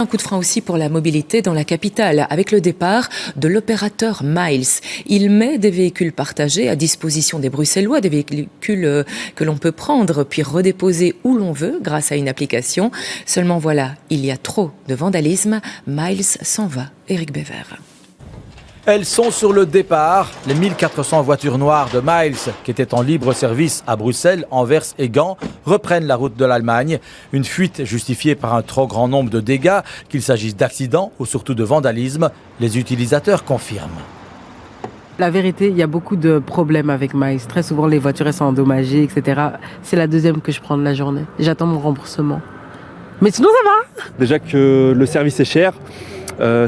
Un coup de frein aussi pour la mobilité dans la capitale, avec le départ de l'opérateur Miles. Il met des véhicules partagés à disposition des Bruxellois, des véhicules que l'on peut prendre puis redéposer où l'on veut grâce à une application. Seulement voilà, il y a trop de vandalisme. Miles s'en va. Éric Bévert. Elles sont sur le départ. Les 1400 voitures noires de Miles, qui étaient en libre service à Bruxelles, Anvers et Gand, reprennent la route de l'Allemagne. Une fuite justifiée par un trop grand nombre de dégâts, qu'il s'agisse d'accidents ou surtout de vandalisme. Les utilisateurs confirment. La vérité, il y a beaucoup de problèmes avec Miles. Très souvent, les voitures sont endommagées, etc. C'est la deuxième que je prends de la journée. J'attends mon remboursement. Mais sinon, ça va. Déjà que le service est cher.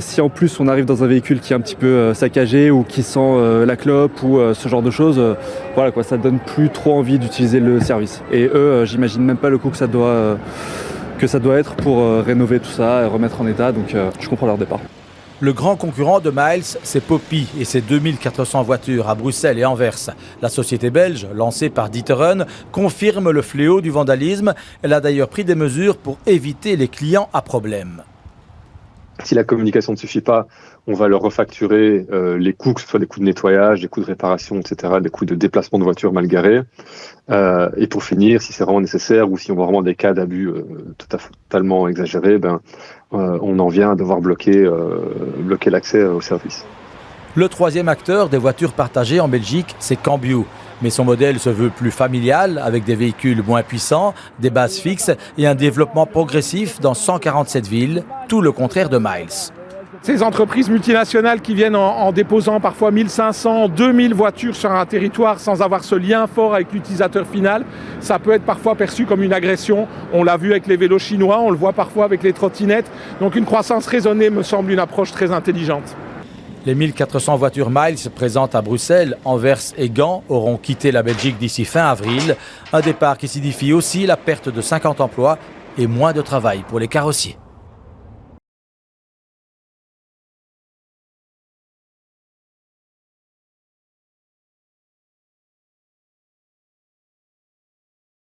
Si en plus on arrive dans un véhicule qui est un petit peu saccagé ou qui sent la clope ou ce genre de choses, voilà quoi, ça donne plus trop envie d'utiliser le service. Et eux, j'imagine même pas le coût que ça doit être pour rénover tout ça et remettre en état, donc je comprends leur départ. Le grand concurrent de Miles, c'est Poppy et ses 2400 voitures à Bruxelles et Anvers. La société belge, lancée par D'Ieteren, confirme le fléau du vandalisme. Elle a d'ailleurs pris des mesures pour éviter les clients à problème. Si la communication ne suffit pas, on va leur refacturer les coûts, que ce soit des coûts de nettoyage, des coûts de réparation, etc., des coûts de déplacement de voitures mal garées. Et pour finir, si c'est vraiment nécessaire ou si on voit vraiment des cas d'abus totalement exagérés, on en vient à devoir bloquer l'accès au service. Le troisième acteur des voitures partagées en Belgique, c'est Cambio. Mais son modèle se veut plus familial, avec des véhicules moins puissants, des bases fixes et un développement progressif dans 147 villes, tout le contraire de Miles. Ces entreprises multinationales qui viennent en déposant parfois 1500, 2000 voitures sur un territoire sans avoir ce lien fort avec l'utilisateur final, ça peut être parfois perçu comme une agression. On l'a vu avec les vélos chinois, on le voit parfois avec les trottinettes. Donc une croissance raisonnée me semble une approche très intelligente. Les 1400 voitures Miles présentes à Bruxelles, Anvers et Gand auront quitté la Belgique d'ici fin avril. Un départ qui signifie aussi la perte de 50 emplois et moins de travail pour les carrossiers.